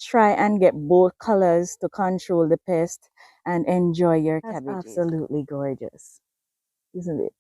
try and get both colors to control the pest and enjoy your cabbages. Absolutely gorgeous, isn't it?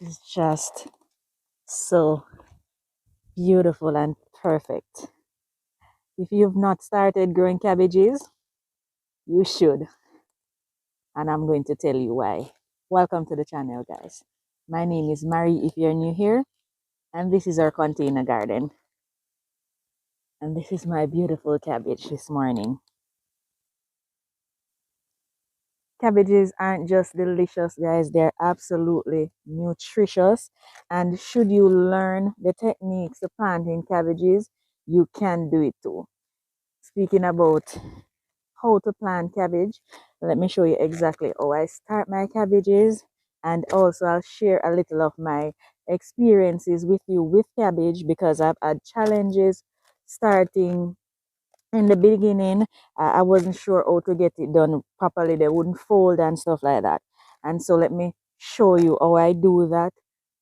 It's just so beautiful and perfect. If you've not started growing cabbages, you should. And I'm going to tell you why. Welcome to the channel, guys. My name is Mary if you're new here, and this is our container garden. And this is my beautiful cabbage this morning. Cabbages aren't just delicious, guys, they're absolutely nutritious. And should you learn the techniques to planting cabbages, you can do it too. Speaking about how to plant cabbage, let me show you exactly how I start my cabbages, and also I'll share a little of my experiences with you with cabbage, because I've had challenges starting in the beginning. I wasn't sure how to get it done properly. They wouldn't fold and stuff like that. And so let me show you how I do that,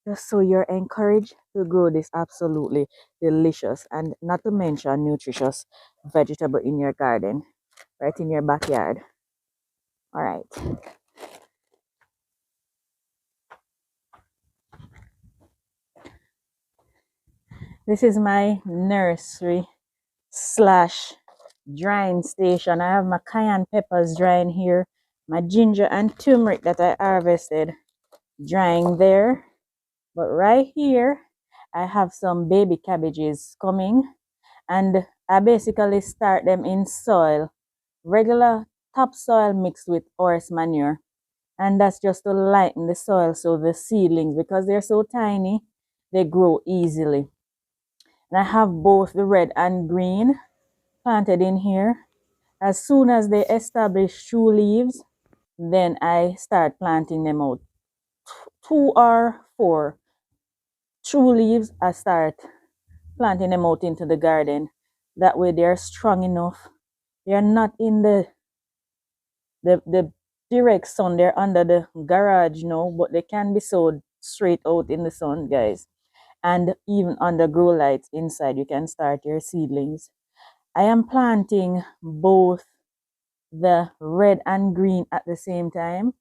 just so you're encouraged to grow this absolutely delicious and not to mention nutritious vegetable in your garden, right in your backyard. All right. This is my nursery slash drying station. I have my cayenne peppers drying here, my ginger and turmeric that I harvested drying there. But right here, I have some baby cabbages coming, and I basically start them in soil, regular topsoil mixed with horse manure. And that's just to lighten the soil so the seedlings, because they're so tiny, they grow easily. And I have both the red and green planted in here. As soon as they establish true leaves, then I start planting them out. 2 or 4 true leaves, I start planting them out into the garden. That way they're strong enough. They're not in the direct sun. They're under the garage now, but they can be sowed straight out in the sun, guys. And even under grow lights inside, you can start your seedlings. I am planting both the red and green at the same time,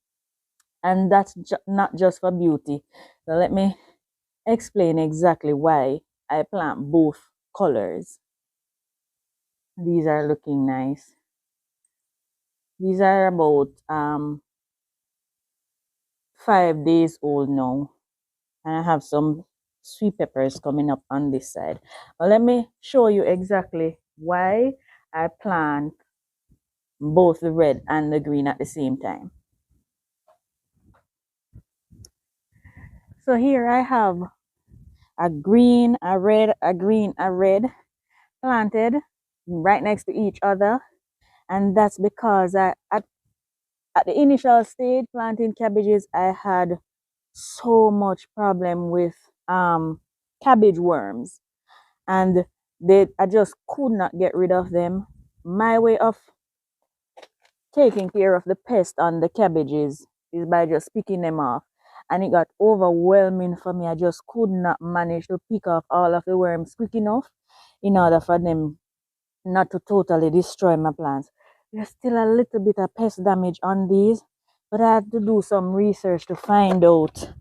and that's not just for beauty. So let me explain exactly why I plant both colors. These are looking nice. These are about 5 days old now, and I have some sweet peppers coming up on this side. But let me show you exactly why I plant both the red and the green at the same time. So here I have a green, a red, a green, a red planted right next to each other. And that's because at the initial stage planting cabbages, I had so much problem with cabbage worms, and I just could not get rid of them. My way of taking care of the pest on the cabbages is by just picking them off, and it got overwhelming for me. I just could not manage to pick off all of the worms quick enough in order for them not to totally destroy my plants. There's still a little bit of pest damage on these, but I had to do some research to find out.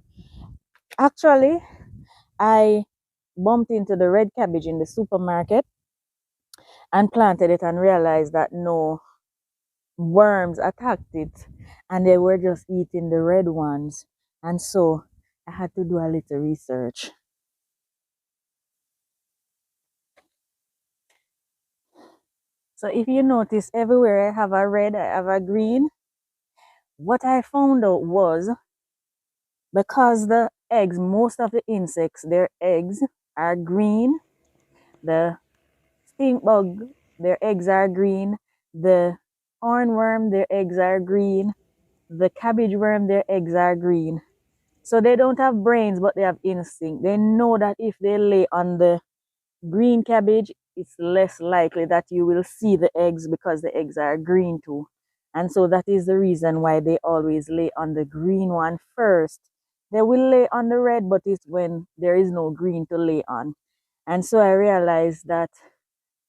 Actually, I bumped into the red cabbage in the supermarket and planted it and realized that no, worms attacked it and they were just eating the red ones. And so I had to do a little research. So if you notice, everywhere I have a red, I have a green. What I found out was, because the eggs, most of the insects, their eggs are green. The stink bug, their eggs are green. The hornworm, their eggs are green. The cabbage worm, their eggs are green. So they don't have brains, but they have instinct. They know that if they lay on the green cabbage, it's less likely that you will see the eggs because the eggs are green too. And so that is the reason why they always lay on the green one first. They will lay on the red, but it's when there is no green to lay on. And so I realized that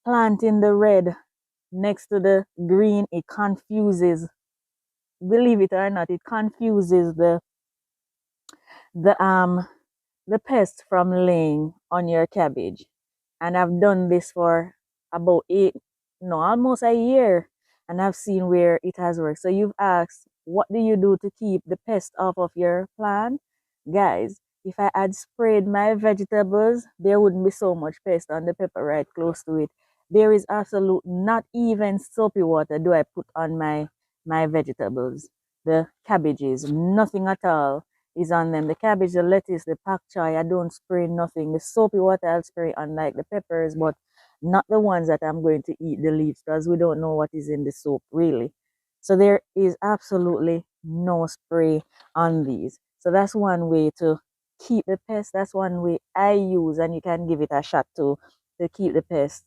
planting the red next to the green, it confuses, believe it or not, it confuses the the pest from laying on your cabbage. And I've done this for about almost a year, and I've seen where it has worked. So you've asked, what do you do to keep the pest off of your plant? Guys, if I had sprayed my vegetables, there wouldn't be so much pest on the pepper right close to it. There is absolute, not even soapy water do I put on my vegetables, the cabbages, nothing at all is on them. The cabbage, the lettuce, the pak choi, I don't spray nothing. The soapy water I'll spray on like the peppers, but not the ones that I'm going to eat the leaves because we don't know what is in the soap really. So there is absolutely no spray on these. So that's one way to keep the pest. That's one way I use, and you can give it a shot too, to keep the pest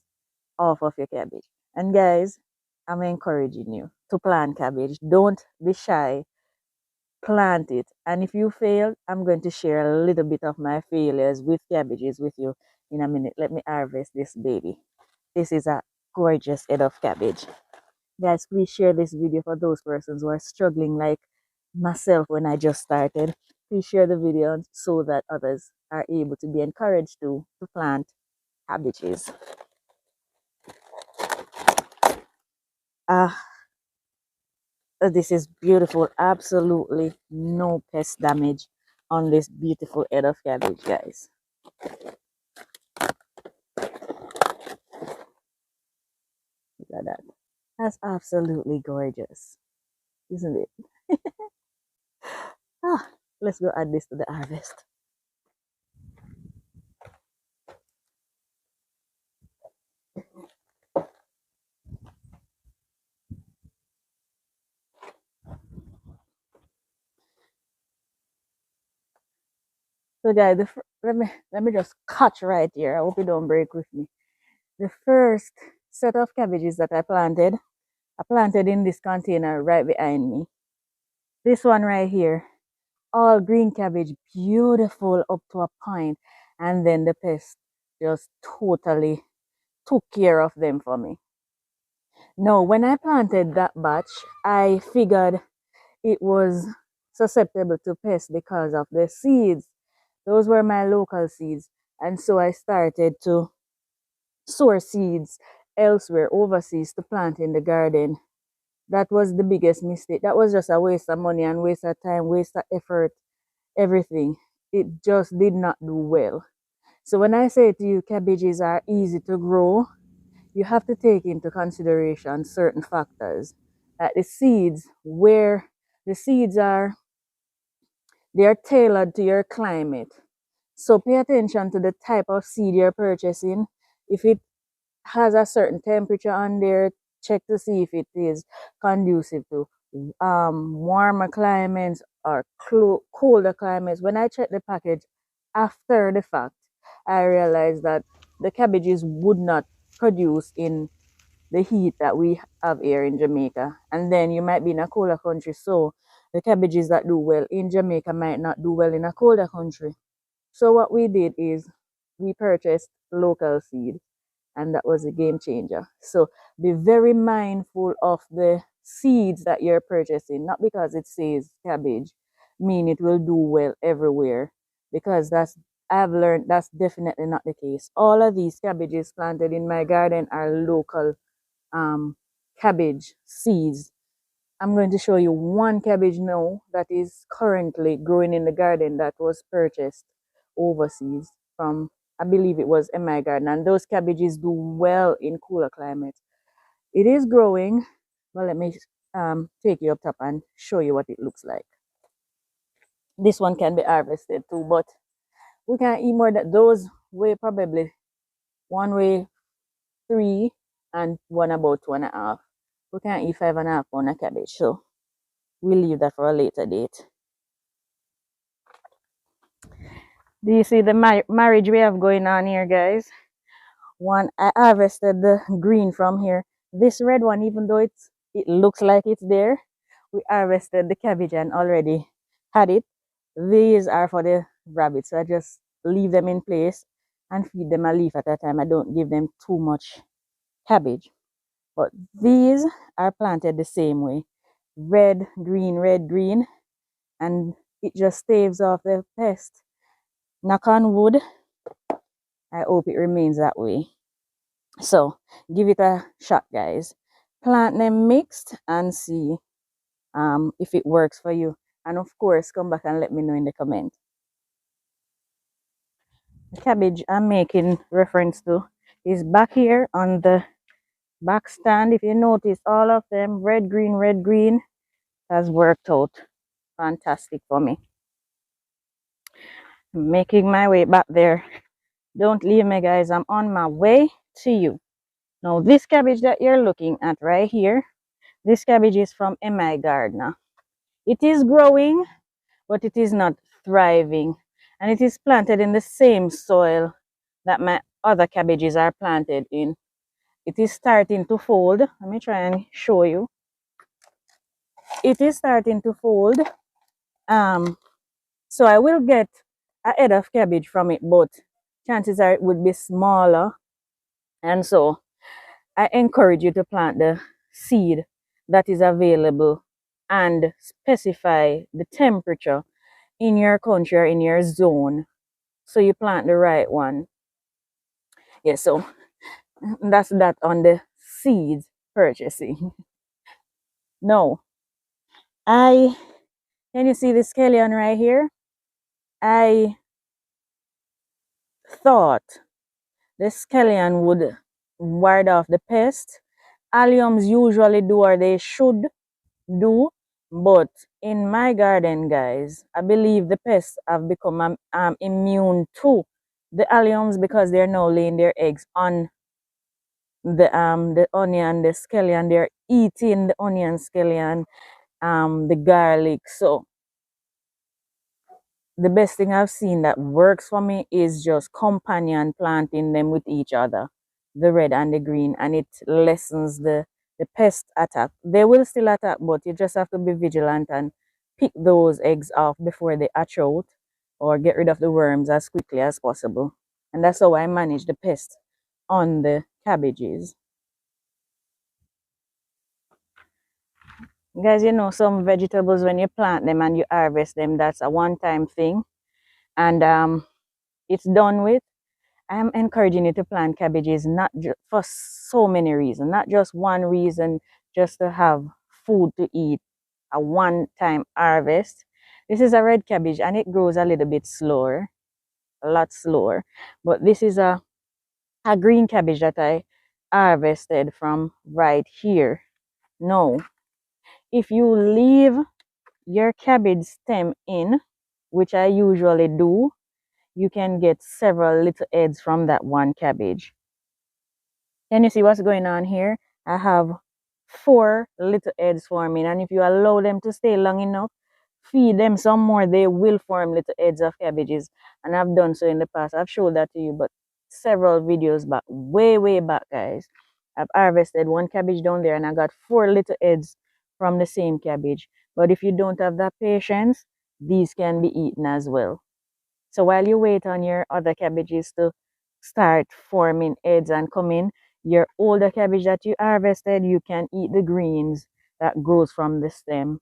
off of your cabbage. And guys, I'm encouraging you to plant cabbage. Don't be shy, plant it. And if you fail, I'm going to share a little bit of my failures with cabbages with you in a minute. Let me harvest this baby. This is a gorgeous head of cabbage. Guys, please share this video for those persons who are struggling like myself when I just started. Please share the video so that others are able to be encouraged to plant cabbages. This is beautiful. Absolutely no pest damage on this beautiful head of cabbage, guys. Look at that. That's absolutely gorgeous, isn't it? Let's go add this to the harvest. So, guys, let me just cut right here. I hope you don't break with me. The first set of cabbages that I planted in this container right behind me. This one right here, all green cabbage, beautiful up to a point, and then the pest just totally took care of them for me. Now, when I planted that batch, I figured it was susceptible to pests because of the seeds. Those were my local seeds. And so I started to source seeds elsewhere, overseas, to plant in the garden. That was the biggest mistake. That was just a waste of money and waste of time, waste of effort, everything. It just did not do well. So when I say to you, cabbages are easy to grow, you have to take into consideration certain factors. Like the seeds, where the seeds are, they are tailored to your climate. So pay attention to the type of seed you're purchasing. If it has a certain temperature on there, check to see if it is conducive to warmer climates or colder climates. When I checked the package after the fact, I realized that the cabbages would not produce in the heat that we have here in Jamaica. And then you might be in a colder country, so the cabbages that do well in Jamaica might not do well in a colder country. So what we did is we purchased local seed, and that was a game changer. So be very mindful of the seeds that you're purchasing, not because it says cabbage mean it will do well everywhere, because I've learned that's definitely not the case. All of these cabbages planted in my garden are local cabbage seeds. I'm going to show you one cabbage now that is currently growing in the garden that was purchased overseas from, I believe it was in my garden, and those cabbages do well in cooler climates. It is growing, but let me take you up top and show you what it looks like. This one can be harvested too, but we can eat more than those. Weigh probably one weigh 3 and one about 2.5. We can eat 5.5 pounds of cabbage, so we'll leave that for a later date. Do you see the marriage we have going on here, guys? One, I harvested the green from here. This red one, even though it looks like it's there, we harvested the cabbage and already had it. These are for the rabbits, so I just leave them in place and feed them a leaf at a time. I don't give them too much cabbage. But these are planted the same way. Red, green, and it just staves off the pest. Knock on wood, I hope it remains that way. So give it a shot, guys. Plant them mixed and see if it works for you. And of course, come back and let me know in the comment. The cabbage I'm making reference to is back here on the back stand. If you notice, all of them red, green has worked out fantastic for me. Making my way back there. Don't leave me, guys. I'm on my way to you. Now, this cabbage that you're looking at right here, this cabbage is from MI Gardener. It is growing, but it is not thriving. And it is planted in the same soil that my other cabbages are planted in. It is starting to fold. Let me try and show you. It is starting to fold. So I will get a head of cabbage from it, but chances are it would be smaller. And so I encourage you to plant the seed that is available and specify the temperature in your country or in your zone so you plant the right one. Yeah, so that's that on the seeds purchasing. No, can you see the scallion right here? I thought the scallion would ward off the pest. Alliums usually do, or they should do, but in my garden, guys, I believe the pests have become immune to the alliums because they're now laying their eggs on the onion, the scallion. They're eating the onion, scallion, the garlic. So the best thing I've seen that works for me is just companion planting them with each other, the red and the green, and it lessens the pest attack. They will still attack, but you just have to be vigilant and pick those eggs off before they hatch out, or get rid of the worms as quickly as possible. And that's how I manage the pest on the cabbages. Guys, you know, some vegetables, when you plant them and you harvest them, that's a one-time thing, and it's done with. I'm encouraging you to plant cabbages not for so many reasons, not just one reason, just to have food to eat, a one-time harvest. This is a red cabbage and it grows a little bit slower, a lot slower. But this is a green cabbage that I harvested from right here. Now, if you leave your cabbage stem in, which I usually do, you can get several little heads from that one cabbage. Can you see what's going on here? I have 4 little heads forming, and if you allow them to stay long enough, feed them some more, they will form little heads of cabbages. And I've done so in the past. I've showed that to you, but several videos back, way back, guys. I've harvested 1 cabbage down there and I got 4 little heads from the same cabbage. But if you don't have that patience, these can be eaten as well. So while you wait on your other cabbages to start forming heads and come in, your older cabbage that you harvested, you can eat the greens that grows from the stem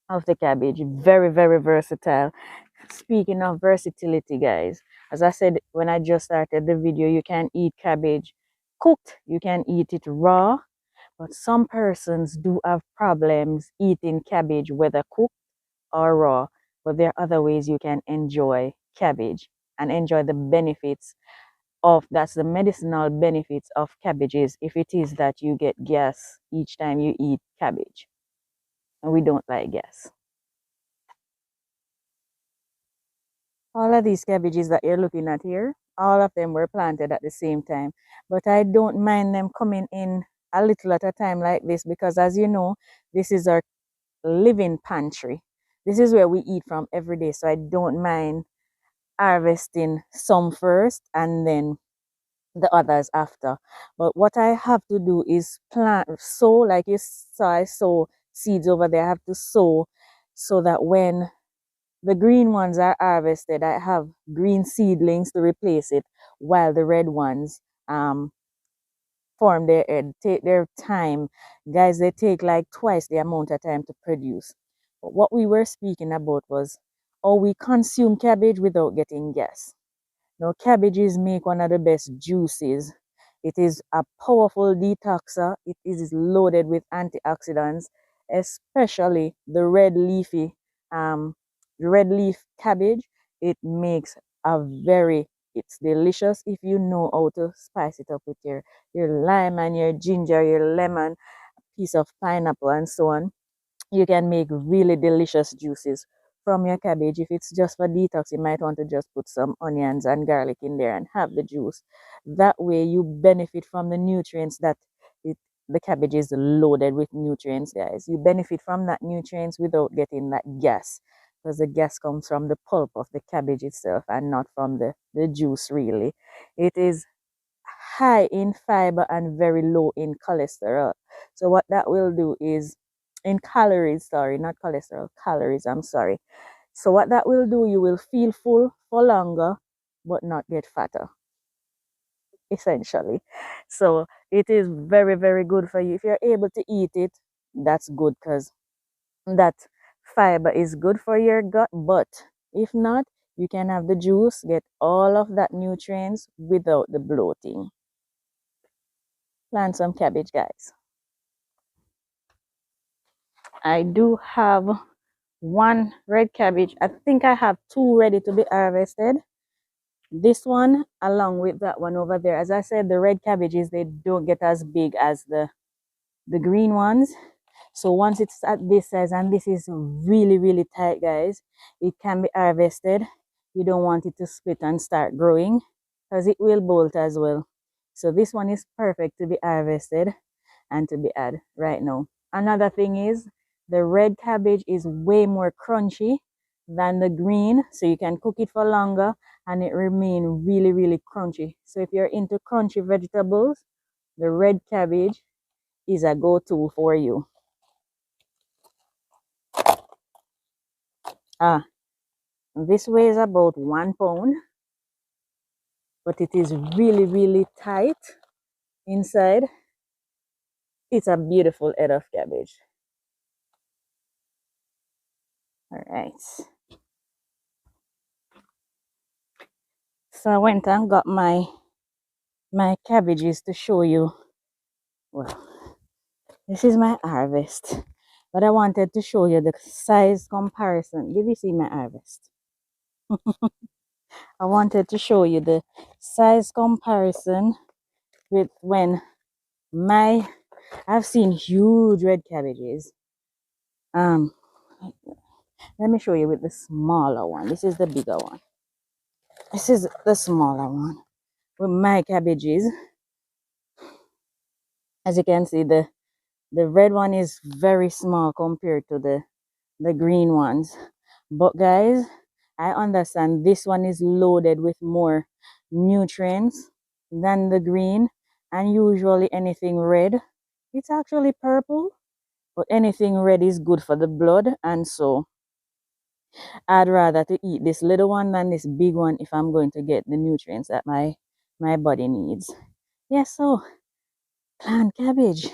of the cabbage. Very versatile. Speaking of versatility, guys, as I said when I just started the video, you can eat cabbage cooked, you can eat it raw, but some persons do have problems eating cabbage whether cooked or raw. But there are other ways you can enjoy cabbage and enjoy the benefits of, that's the medicinal benefits of cabbages, if it is that you get gas each time you eat cabbage, and we don't like gas. All of these cabbages that you're looking at here, all of them were planted at the same time, but I don't mind them coming in a little at a time like this, because as you know, this is our living pantry. This is where we eat from every day, so I don't mind harvesting some first and then the others after. But what I have to do is plant, sow, like you saw, I sow seeds over there. I have to sow so that when the green ones are harvested, I have green seedlings to replace it, while the red ones form their head, take their time. Guys, they take like twice the amount of time to produce. But what we were speaking about was how we consume cabbage without getting gas. Now, cabbages make one of the best juices. It is a powerful detoxer. It is loaded with antioxidants, especially um, the red leaf cabbage. It makes a very, it's delicious if you know how to spice it up with your lime and your ginger, your lemon, piece of pineapple, and so on. You can make really delicious juices from your cabbage. If it's just for detox, you might want to just put some onions and garlic in there and have the juice. That way you benefit from the nutrients that it, the cabbage is loaded with nutrients, guys. You benefit from that nutrients without getting that gas, because the gas comes from the pulp of the cabbage itself and not from the juice, really. It is high in fiber and very low in cholesterol. So what that will do is, in calories, sorry, not cholesterol, calories, I'm sorry. So what that will do, you will feel full for longer, but not get fatter, essentially. So it is very, very good for you. If you're able to eat it, that's good, because that fiber is good for your gut. But if not, you can have the juice, get all of that nutrients without the bloating. Plant some cabbage, guys. I do have one red cabbage. I think I have two ready to be harvested. This one along with that one over there. As I said, the red cabbages, they don't get as big as the green ones. So once it's at this size, and this is really, really tight, guys, it can be harvested. You don't want it to split and start growing, because it will bolt as well. So this one is perfect to be harvested and to be added right now. Another thing is, the red cabbage is way more crunchy than the green, so you can cook it for longer and it remain really, really crunchy. So if you're into crunchy vegetables, the red cabbage is a go-to for you. This weighs about 1 pound, but it is really, really tight inside. It's a beautiful head of cabbage. All right. So I went and got my cabbages to show you. Well, this is my harvest, but I wanted to show you the size comparison. Did you see my harvest? I wanted to show you the size comparison with when I've seen huge red cabbages. Let me show you with the smaller one. This is the bigger one. This is the smaller one with my cabbages. As you can see, the red one is very small compared to the green ones. But guys, I understand this one is loaded with more nutrients than the green, and usually anything red, it's actually purple, but anything red is good for the blood, and so I'd rather to eat this little one than this big one if I'm going to get the nutrients that my body needs. Yes, so plant cabbage.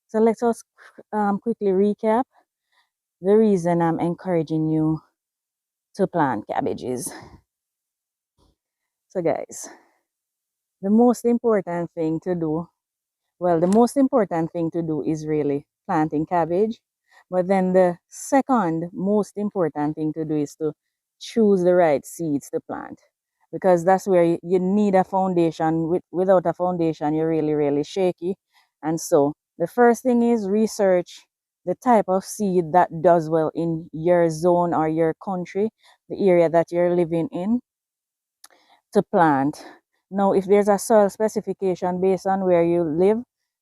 So let us quickly recap the reason I'm encouraging you to plant cabbages. So guys, the most important thing to do, well, the most important thing to do is really planting cabbage. But then the second most important thing to do is to choose the right seeds to plant, because that's where you need a foundation. Without a foundation, you're really, really shaky. And so the first thing is research the type of seed that does well in your zone or your country, the area that you're living in, to plant. Now, if there's a soil specification based on where you live,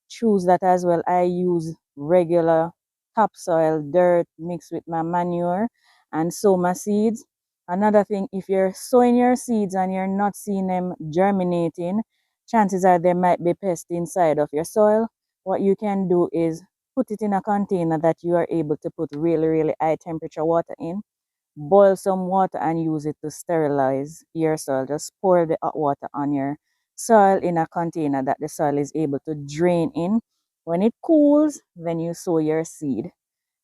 choose that as well. I use regular topsoil, dirt mixed with my manure, and sow my seeds. Another thing, if you're sowing your seeds and you're not seeing them germinating, chances are there might be pests inside of your soil. What you can do is put it in a container that you are able to put really, really high temperature water in. Boil some water and use it to sterilize your soil. Just pour the hot water on your soil in a container that the soil is able to drain in. When it cools, then you sow your seed.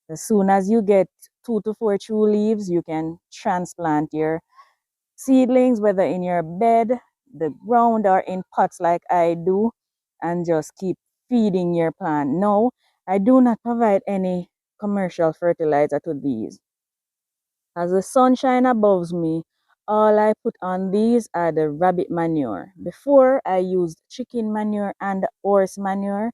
As soon as you get 2 to 4 true leaves, you can transplant your seedlings, whether in your bed, the ground, or in pots like I do, and just keep feeding your plant. No, I do not provide any commercial fertilizer to these. As the sun shine above me, all I put on these are the rabbit manure. Before, I used chicken manure and horse manure.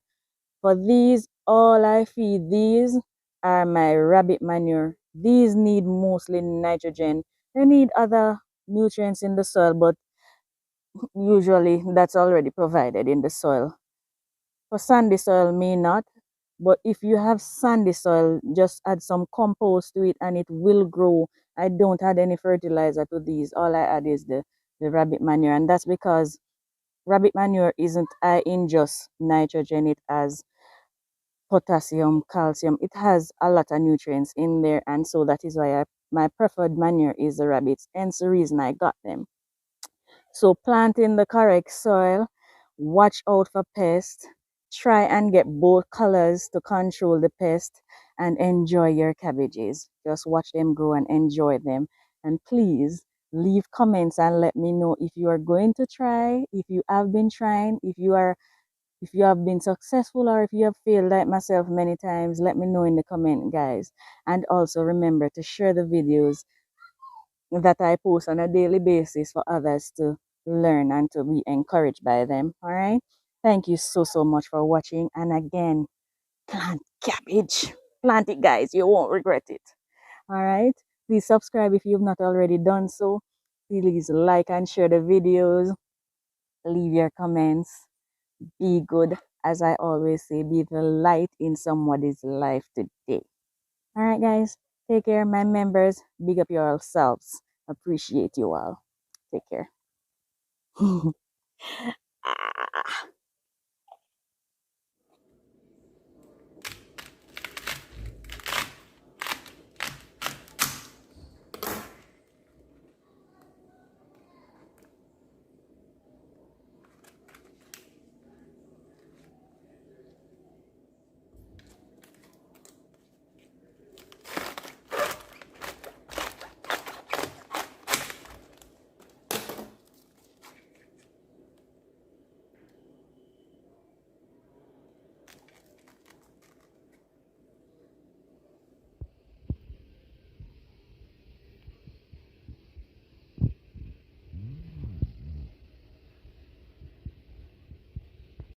For these, all I feed these are my rabbit manure. These need mostly nitrogen. They need other nutrients in the soil, but usually that's already provided in the soil. For sandy soil, may not, but if you have sandy soil, just add some compost to it and it will grow. I don't add any fertilizer to these. All I add is the rabbit manure, and that's because rabbit manure isn't high in just nitrogen. It has potassium, calcium. It has a lot of nutrients in there, and so that is why my preferred manure is the rabbits. Hence the reason I got them. So plant in the correct soil, watch out for pests, try and get both colors to control the pest, and enjoy your cabbages. Just watch them grow and enjoy them. And please leave comments and let me know if you are going to try, if you have been trying, if you have been successful or if you have failed like myself many times. Let me know in the comment, guys. And also remember to share the videos that I post on a daily basis for others to learn and to be encouraged by them. All right. Thank you so much for watching. And again, plant cabbage. Plant it, guys. You won't regret it. All right. Please subscribe if you've not already done so. Please like and share the videos. Leave your comments. Be good. As I always say, be the light in somebody's life today. All right, guys. Take care, my members. Big up yourselves. Appreciate you all. Take care.